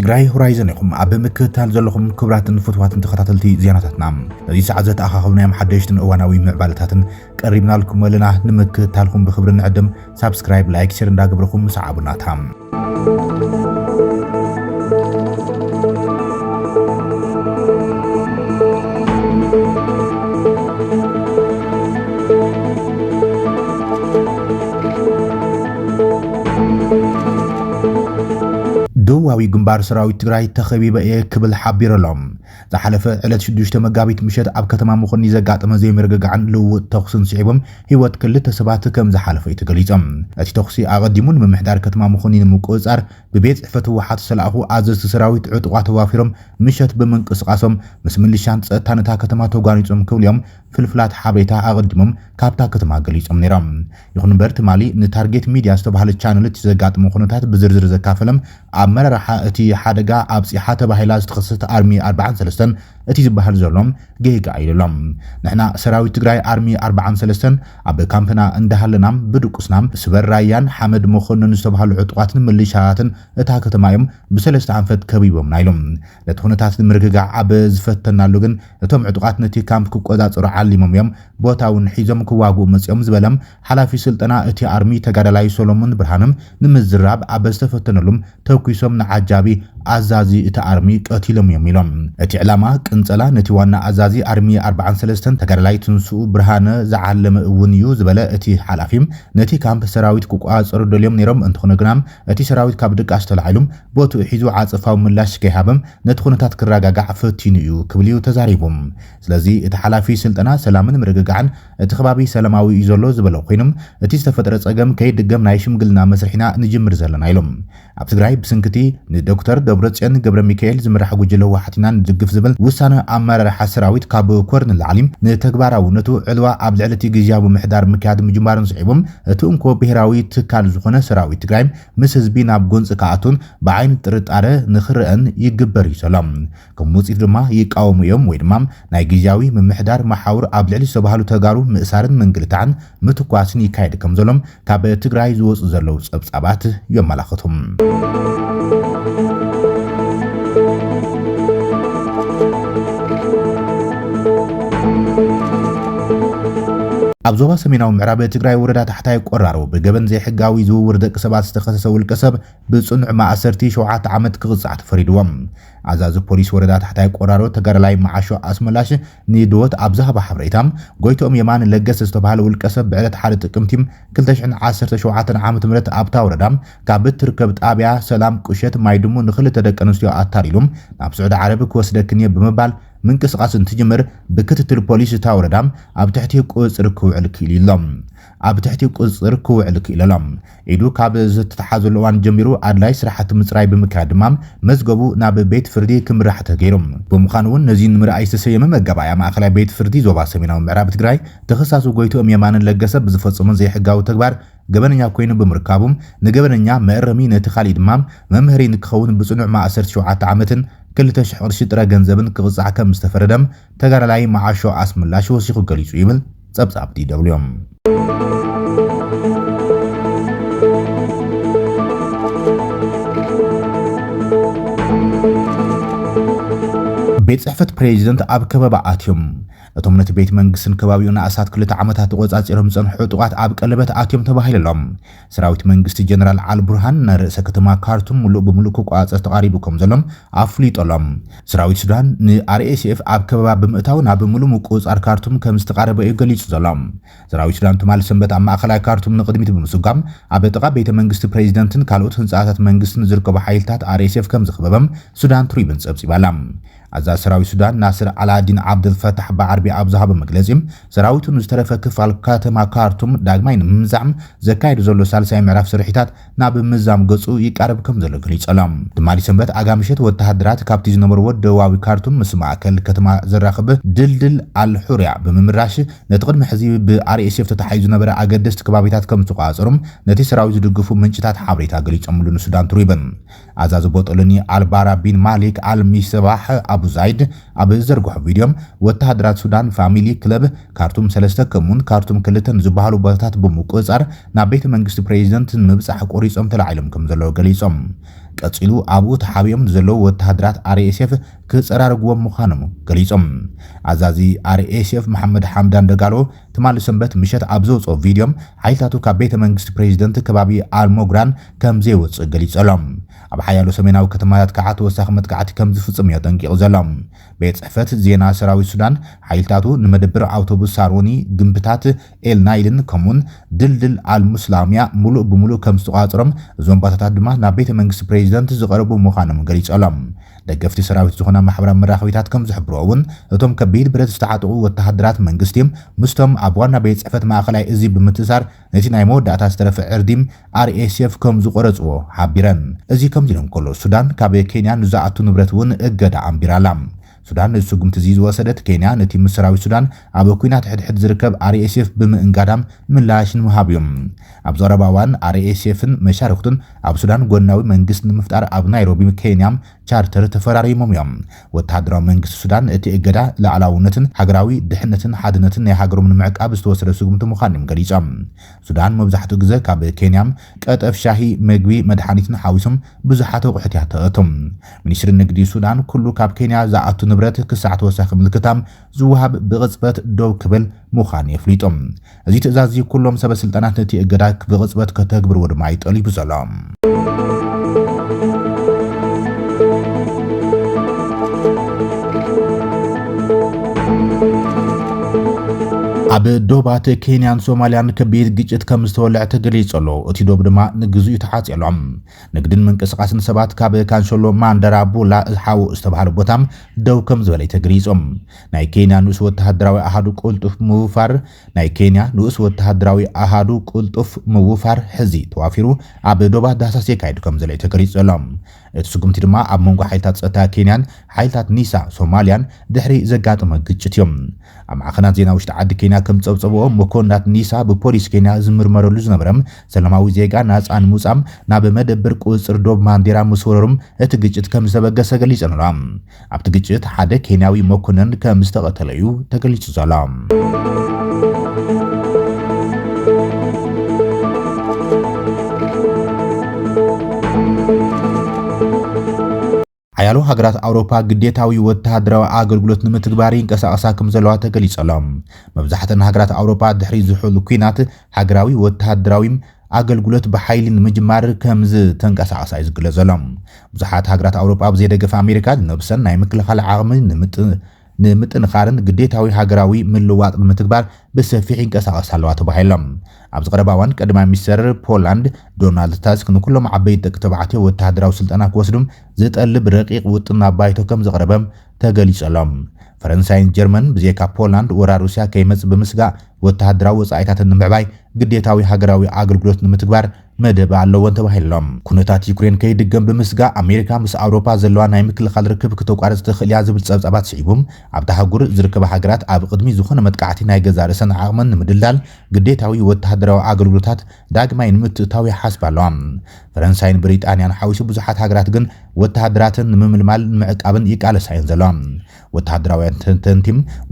ትግራይ ሆራይዘን ይኹም ኣብ ምክትታል ዘለኹም ክብራትን ፍትዋትን ተኸታተልቲ ዜናታትና እዚ ሰዓት ዘተኣኻኽብናዮም ሓደሽትን እዋናዊ ምዕባለታትን ቀሪብናልኩም ኣለና ንምክትታልኩም ብክብሪ ንዕድም ሳብስክራይብ ላይክ ሼር እንዳግብርኩም ሰዓቡናታ دوواوي جنبار سراوي تግራይ تخبيبه كبل حبيرلهم زحلف علت 6 مغابيت مشت اب كتما مخني زغاطمه زي مرغغعن لو تخصن سيبم هيوت كلته سبات كم زحلف يتغليصم اتي تخصي اقدمون ممحدار كتما مخني مقصار ببيت عفت وحات سلاخو ازز سراوي عطقات وافيرم مشت بمنقسقاسم مسملشان صتانتا كتما توغانيصم كوليوم ፍልፍላት ሓበሬታ አቀድሞም ካፕታ ከተማ ገሊጾም ነይሮም ይኹን በርት ማሊ ንታርጌት ሚዲያ ዝተባሃለ ቻነል ተዘጋጥሞ ኩነታት ብዝርዝር ዘካፈለም አመራርሓ እቲ ሓደጋ ኣብጽሓ ተባሂላ ዝተኸሰተ አርሚ 43 እቲ ዝበሃል ዘሎም ጌጋ አይደለም ንሕና ሰራዊት ትግራይ አርሚ 43 ኣብ ካምፕና እንዳሃለናም ብድቁስናም ስበራያን ሐመድ መኮንን ዝተባሃሉ ዕጥቋትን ምልሻትን እታ ከተማዮም በሰለስተ አንፈት ከቢቦም ናይሎም ለተኹነታት ምርግጋ ኣብ ዝፈተናሉ ግን እቶም ዕጥቋት ነቲ ካምፕ ክቆጻጽሩ ዓሊሞም እዮም ቦታውን ሒዞም ክዋጉ መጽኦም ዝበለም ሓላፊ ስልጠና እቲ አርሚ ተጋዳላይ ሶሎሞን ብርሃንም ንምዝራብ ኣብ ዝተፈተነሉም ተኩይሶም ንዓጃቢ አዛዚ እቲ አርሚ ቀቲሎም የሚሎም እቲ ዕላማ ቅንጸላ ነቲ ዋና አዛዚ አርሚ 43 ተጋዳላይ ትንሱ ብርሃነ ዘዓለመ እውንዩ ዝበለ እቲ ሓላፊም ነቲ ካምፕ ሰራዊት ክቋጽሩ ደልዮም ነይሮም እንትኾነግናም እቲ ሰራዊት ካብ ድቃስ ተላዒሎም ቦቱ ሒዙ ዓጽፋው ምላሽ ከይሃበም ነቲ ኩነታት ክረጋጋዕ ፈቲኑ እዩ ክብልዩ ተዛሪቦም ስለዚ እቲ ሓላፊ ስልጠና ሰላምን ምርግጋዕን እቲ ከባቢ ሰላማዊ እዩ ዘሎ ዝበለ ኮይኖም እቲ ዝተፈጠረ ጸገም ከይድገም ናይ ሽምግልና መስርሒና ንጅምር ዘለና ኢሎም ኣብ ትግራይ ብስንክቲ ንዶክተር ደብረጽዮን ገብረ ሚካኤል ዝምራሕ ጉጅለ ዋሕቲና ንድግፍ ዝብል ውሳነ አመራርሓ ሰራዊት ካብ ኮርን ለዓሊም ንተግባራውነቱ ዕልዋ ኣብ ልዕልቲ ግዝያዊ ምሕዳር ምክያድ ምጅማርን ስዒቦም እቲ እንኮ ብሄራዊ ትካል ዝኾነ ሰራዊት ትግራይ ምስ ህዝቢ ናብ ጎንፂ ከኣቱን ብዓይኒ ጥርጣረ ንኽርአን ይግበር ይሰሎም ከም ውፅኢት ድማ ይቃወሙ እዮም ወይ ድማ ናይ ግዝያዊ ምምሕዳር ማሓውር ኣብ ልዕሊ ዝተባሃሉ ተጋሩ ምእሳርን መንግልታዕን ምትኳስን ይካየድ ከም ዘሎም ካብ ትግራይ ዝወፁ ዘለው ጸብጻባት የመላኽቱም ኣብ ዞባ ሰሜናዊ ምዕራብ ትግራይ ወረዳ ታሕታይ ቆራሮ ብገበን ዘይሕጋዊ ዝውውር ደቂ ሰባት ዝተኸሰሰ ውልቀ ሰብ ብጽኑዕ ማእሰርቲ 7 ዓመት ክቕጻዕ ተፈሪድዎም አዛዝ ፖሊስ ወረዳ ታሕታይ ቆራሮ ተጋዳላይ ማዓሾ አስመላሽ ንድወት ኣብ ዝሃባ ሓበሬታም ጎይቶም የማን ለገሰ ዝተባሃለ ውልቀ ሰብ ብዕለት 1 ጥቅምቲ 2017 ዓመተ ምህረት ኣብታ ወረዳም ካብ ትርከብ ጣብያ ሰላም ቁሸት ማይድሙ ንኽልተ ደቂ ኣንስትዮ አታሪሎም ናብ ስዑድ ዓረብ ክወስደክንየ ብምባል منقسقاس تجمر بكتتل بوليس تاوردام ኣብ ትሕቲ ቁጽር ክውዕል ክኢሎም ኣብ ትሕቲ ቁጽር ክውዕል ክኢሎም ኢዱ ካብ ዝተተሓዘሉ ዋን ጀሚሩ ኣድላይ ስራሕቲ ምጽራይ ብምካድማም መዝገቡ ናብ ቤት ፍርዲ ክምራሕ ተገይሮም ብምዃኑውን ነዚ ንምርኣይ ዝተሰየመ መጋባያ ማእኸላይ ቤት ፍርዲ ዞባ ሰሜናዊ ምዕራብ ትግራይ ተኸሳሱ ጎይቶም የማንን ለገሰ ብዝፈጸሙ ዘይሕጋዊ ተግባር ገበነኛ ኮይኑ ብምርካቡም ንገበነኛ መእረሚ ነቲ ኻሊድ ማም መምህሪ ንክኸውን ብጽኑዕ ማእሰር 7 ዓመትን كل تشحر شطرة جنزبن كغزع كم مستفردم تجار لاي معاشو أسملاش وسيخو قليسو يبل سبساب دي دوليوم ቤት ጽሕፈት ፕሬዝዳንት ኣብ ከበባ ኣትዮም እቶም ነቲ ቤት መንግስትን ከባቢውን ኣሳት ክልተ ዓመታት ተቆጻጺሮም ጸንሑ ጥቃት ኣብ ቀለበት ኣትዮም ተባሂሎም ሰራዊት መንግስቲ ጀነራል አልቡርሃን ንርእሰ ከተማ ካርቱም ሙሉእ ብምሉእ ክቋጸር ተቃሪቡ ከም ዘሎም ኣፍሊጦሎም ሰራዊት ሱዳን ንአርኤስኤፍ ኣብ ከበባ ብምእታው ናብ ሙሉእ ምቁጻር ካርቱም ከም ዝተቃረበ እዩ ገሊጹ ዘሎም ሰራዊት ሱዳን ትማል ሰንበት ኣብ ማእኸላይ ካርቱም ንቅድሚት ብምስጋም ኣብ ጥቃ ቤተ መንግስቲ ፕሬዝዳንትን ካልኦት ህንጻታት መንግስትን ዝርከቡ ሓይልታት አርኤስኤፍ ከም ዝኸበበም ሱዳን ትሪብን ጸብጺባላ አዛ ሰራዊት ሱዳን ናስር አላዲን አብዱል ፈታህ በዓርቢ ኣብዛሃበ መግለጺም ሰራዊቱን ዝተረፈ ክፋል ከተማ ካርቱም ዳግማይ ንምዛም ዘካይዱ ዘሎ ሳልሳይ ምዕራፍ ስርሒታት ናብ ምዛም ገጹ ይቃረብ ከም ዘሎ ገሊጸሎም ድማሊ ሰንበት አጋምሸት ወተሃደራት ካብቲ ዝነበሩ ደቡባዊ ካርቱም ምስ ማእከል ከተማ ዘራኽብ ድልድል አልሑሪያ ብምምራሽ ነቲ ቅድሚ ሕዚ ብአርኤስኤፍ ተታሒዙ ነበረ ኣገደስቲ ከባቢታት ከም ዝተቋጸሩም ነቲ ሰራዊት ዝድግፉ ምንጭታት ሓበሬታ ገሊጾምሉ ንሱዳን ትሪብን አዛዝ ቦጦሎኒ አልባራ ቢን ማሊክ አልሚስባህ አቡ ዛይድ ኣብ ዘርግሑ ቪድዮም ወተሃደራት ሱዳን ፋሚሊ ክለብ ካርቱም 3 ከሙን ካርቱም ክልተን ዝበሃሉ ቦታታት ብምቁጻር ናብ ቤተ መንግስቲ ፕሬዝዳንት ምብጻሕ ቆሪጾም ተላዒሎም ከም ዘለው ገሊጾም ቀፂሉ ኣብኡ ተሓቢኦም ዘለዉ ወተሃደራት RSF ክፀራርግዎም ምዃኖም ገሊፆም ኣዛዚ RSF መሐመድ ሐምዳን ደጋሎ ትማሊ ሰንበት ምሸት ኣብ ዘውፅኦ ቪድዮም ሓይልታቱ ካብ ቤተ መንግስቲ ፕሬዚደንት ከባቢ ኣልሞግራን ከም ዘይወፅእ ገሊፆሎም ኣብ ሓያሎ ሰሜናዊ ከተማታት ከዓ ተወሳኺ መጥቃዕቲ ከም ዝፍፅም እዩ ጠንቂቑ ዘሎም ቤት ጽሕፈት ዜና ሰራዊት ሱዳን ሓይልታቱ ንመደብር ኣውቶቡስ ሳርወኒ ግንብታት ኤልናይልን ከምኡን ድልድል ኣልሙስላሚያ ሙሉእ ብሙሉእ ከም ዝተቋፅሮም እዞም ቦታታት ድማ ናብ ቤተ መንግስቲ ፕሬዚደንት ዝቐረቡ ምዃኖም ገሊፆሎም ደገፍቲ ሰራዊት ዝኾና ማሕበራዊ መራኸቢታት ከም ዝሕብርዎ እውን እቶም ከቢድ ብረት ዝተዓጠቑ ወተሃደራት መንግስቲ ምስቶም ኣብ ዋና ቤት ጽሕፈት ማእኸላይ እዚ ብምትሳር ነቲ ናይ መወዳእታ ዝተረፈ ዕርዲም RSF ከም ዝቆረፅዎ ሓቢረን እዚ ከምዚ ኢሎም ከሎ ሱዳን ካብ ኬንያ ንዝኣቱ ንብረት እውን እገዳ ኣንቢራላ ሱዳን ንስጉምቲ እዚ ዝወሰደት ኬንያ ነቲ ምስ ሰራዊት ሱዳን ኣብ ኩናት ሕድሕድ ዝርከብ RSF ብምእንጋዳም ምላሽ ንምሃብ እዮም ኣብ ዘረባ እዋን RSFን መሻርክቱን ኣብ ሱዳን ጎናዊ መንግስቲ ንምፍጣር ኣብ ናይሮቢ ኬንያ ቻርተር ተፈራሪሞም እዮም ወተሃደራዊ መንግስቲ ሱዳን እቲ እገዳ ላዕላውነትን ሃገራዊ ድሕነትን ሓድነትን ናይ ሃገሮም ንምዕቃብ ዝተወሰደ ስጉምቲ ምዃኖም ገሊፆም ሱዳን መብዛሕትኡ ግዜ ካብ ኬንያ ቀጠፍ ሻሂ ምግቢ መድሓኒትን ሓዊሶም ብዙሓት ኣቑሑት ያተአቶም ሚኒስትሪ ንግዲ ሱዳን ኩሉ ካብ ኬንያ ዝኣቱ ንብረት ክሳዕ ተወሳኺ ምልክታም ዝውሃብ ብቕፅበት ደው ክብል ምዃኑ የፍሊጦም እዚ ትእዛዝ እዚ ኩሎም ሰበስልጣናት ነቲ እገዳ ብቕፅበት ከተግብርዎ ድማ ይጠሊቡ ዘሎም ኣብ ዶባት ኬንያን ሶማልያን ከቢድ ግጭት ከም ዝተወልዐ ተገሊጸሎ እቲ ዶብ ድማ ንግዙ ተሓጽሎም ንግድን ምንቅስቃስን ሰባት ካብ ካንሸሎ ማንደራ ቡላ ሓው ዝተባሃለ ቦታም ደው ከም ዝበለ ተገሊጾም ናይ ኬንያ ንኡስ ወተሃደራዊ ኣሃዱ ቁልጡፍ ምውፋር ሕዚ ተዋፊሩ ኣብ ዶባት ዳሳስ የካይዱ ከም ዘለ ተገሊጸሎም እቲ ስጉምቲ ድማ ኣብ መንጎ ሓይልታት ጸጥታ ኬንያን ሓይልታት ኒሳ ሶማልያን ድሕሪ ዘጋጠመ ግጭት እዮም ኣብ ማዕኸናት ዜና ውሽጢ ዓዲ ኬንያ ከም ፀብፀብኦ መኮንናት ኒሳ ብፖሊስ ኬንያ ዝምርመረሉ ዝነበረም ሰላማዊ ዜጋ ናፃ ንምውፃም ናብ መደብር ቁፅር ዶብ ማንዴራ ምስወረሮም እቲ ግጭት ከም ዝተበገሰ ገሊፆም ኣሎም ኣብቲ ግጭት ሓደ ኬንያዊ መኮንን ከም ዝተቐተለ እዩ ተገሊጹ ዘሎ ሓያሎ ሃገራት ኣውሮፓ ግዴታዊ ወተሃደራዊ ኣገልግሎት ንምትግባር ይንቀሳቐሳ ከም ዘለዋ ተገሊጸሎም መብዛሕትአን ሃገራት ኣውሮፓ ድሕሪ ዝሕሉ ኩናት ሃገራዊ ወተሃደራዊ ኣገልግሎት ብሓይሊ ንምጅማር ከም ዝተንቀሳቐሳ እዩ ዝግለጽ ዘሎም ብዙሓት ሃገራት ኣውሮፓ ብዘይደገፍ ኣሜሪካ ዝነብሰን ናይ ምክልኻል ዓቕሚ ንምጥንኻርን ግዴታዊ ሃገራዊ ምልዋጥ ንምትግባር ብሰፊሕ ይንቀሳቐሳ ኣለዋ ተባሂሎም ኣብ ዝቐረባ እዋን ቀዳማይ ሚኒስትር ፖላንድ ዶናልድ ታስክ ንኩሎም ዓበይቲ ደቂ ተባዕትዮ ወተሃደራዊ ስልጠና ክወስዱም ዝጠልብ ረቂቕ ውጥን ኣባይቶ ከም ዘቕረበም ተገሊጸሎም ፈረንሳይን ጀርመን ብዜካ ፖላንድ ወራር ሩስያ ከይመጽእ ብምስጋእ ወተሃደራዊ ወጻኢታትን ንምዕባይ ግዴታዊ ሃገራዊ ኣገልግሎት ንምትግባር መደብ ኣለዎን ተባሂሎም ኩነታት ዩክሬን ከይድገም ብምስጋእ ኣሜሪካ ምስ ኣውሮፓ ዘለዋ ናይ ምክልኻል ርክብ ክትቋረጽ ትኽእል እያ ዝብል ጸብጻባት ስዒቦም ኣብታ ሃገር ዝርከባ ሃገራት ኣብ ቅድሚ ዝኾነ መጥቃዕቲ ናይ ገዛ ርእሰን ዓቕመን ንምድላል ግዴታዊ ወተሃደራዊ ኣገልግሎታት ዳግማይ ንምትእታው ይሓስባ ኣለዋ ፈረንሳይን ብሪጣንያን ሓዊሱ ብዙሓት ሃገራት ግን ወተሃደራትን ንምምልማል ንምዕቃብን ይቃለሳ እየን ዘለዋ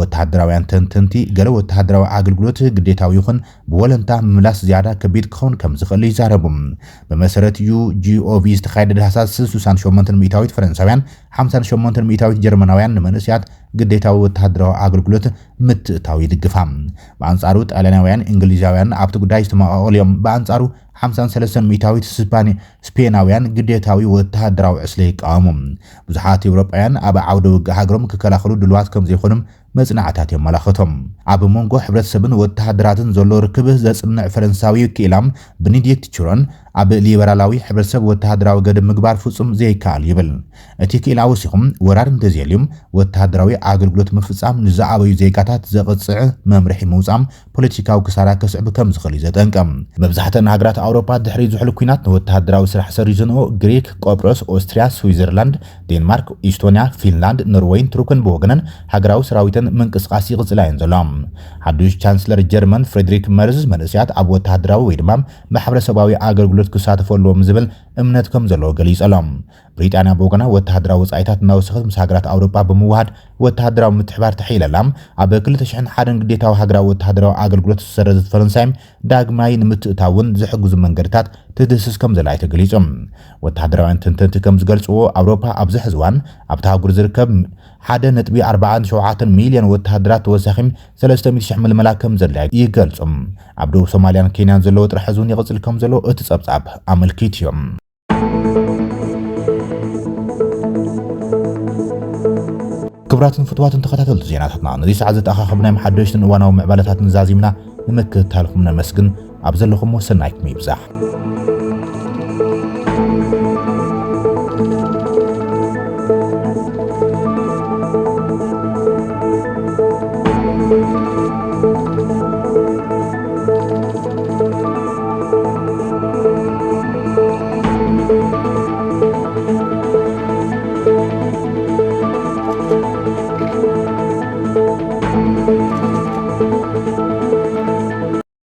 ወተሃደራውያን ተንተንቲ ገለ ወተሃደራዊ ኣገልግሎት ግዴታዊ ይኹን ብወለንታ ምምላስ ዝያዳ ከቢድ ክኸውን ከም ዝኽእል ይዛረቡ በመሰረት ዩጂኦቪ ዝተኻየደ ዳህሳስ 68 ሚእታዊት ፈረንሳውያን 58 ሚእታዊት ጀርመናውያን ንመንእስያት ግዴታዊ ወተሃደራዊ ኣገልግሎት ምትእታው ይድግፋ በአንጻሩ ጣልያናውያን እንግሊዛውያን ኣብቲ ጉዳይ ዝተማቐሉ እዮም በአንጻሩ 53 ሚእታዊት ስፔናውያን ግዴታዊ ወተሃደራዊ ዕስለ ይቃወሙ ብዙሓት ኤውሮጳውያን ኣብ ዓውደ ውግእ ሃገሮም ክከላኸሉ ድልዋት ከም ዘይኮኑም መጽናዕታት የመላኽቶም ኣብ መንጎ ሕብረተሰብን ወተሃደራትን ዘሎ ርክብ ዘጽንዕ ፈረንሳዊ ኪላም ቤኔዲክት ቹሮን ኣብ ሊበራላዊ ሕብረተሰብ ወተሃደራዊ ገደብ ምግባር ፍጹም ዘይከኣል ይብል እቲ ኪላ ወሲኹም ወራር እንተዘይልዮም ወተሃደራዊ ኣገልግሎት ምፍጻም ንዝኣበዩ ዜጋታት ዘቕጽዕ መምርሒ ምውጻም ፖለቲካዊ ክሳራ ከስዕብ ከም ዝኽእል ዘጠንቀም መብዛሕትአን ሃገራት ኣውሮፓ ድሕሪ ዝሕሉ ኩናት ንወተሃደራዊ ስራሕ ሰሪዝንኦ ግሪክ ቆጵሮስ ኦስትሪያ ስዊዘርላንድ ዴንማርክ ኢስቶንያ ፊንላንድ ኖርዌይን ቱርክን ብወገነን ሃገራዊ ሰራዊትን ምንቅስቃስ ይቕጽላ እየን ዘሎም ሓዱሽ ቻንስለር ጀርመን ፍሬድሪክ መርዝ መንእስያት ኣብ ወተሃደራዊ ወይ ድማ ማሕበረሰባዊ ኣገልግሎት ክሳተፈሎም ዝብል እምነት ከም ዘለዎ ገሊጸሎም بريطانيا بوغنا وتهدرا وصايتات ناوسخت مساغرات أوروبا بموحد وتهدرا متحبار تحيللام أب كل تشحن حدن قديتاو هاغرا وتهدرا أغلغلوت سرزت فرنسايم داغماي نمتئتاون زحجز منغرتات تدسس كم زلاي تغليصم وتهدراوያን تنتنت كم زغلصو أوروبا أبز حزوان أبتاغور زركب 1.47 مليون وتهدرات توسخيم 300,000 ململا كم زلاي يغلصم عبدو صوماليان كينيان زلو طرحزون يغصل كم زلو اتصبصاب أملكيتيوم كبراتن فتواتن تخاتل زيناتنا نزي ساعات اخاخبنا محدشتن وانا ومعبالتات نزازيمنا نمكتالكم نمسكن ابزلكم وسنايكم يبزح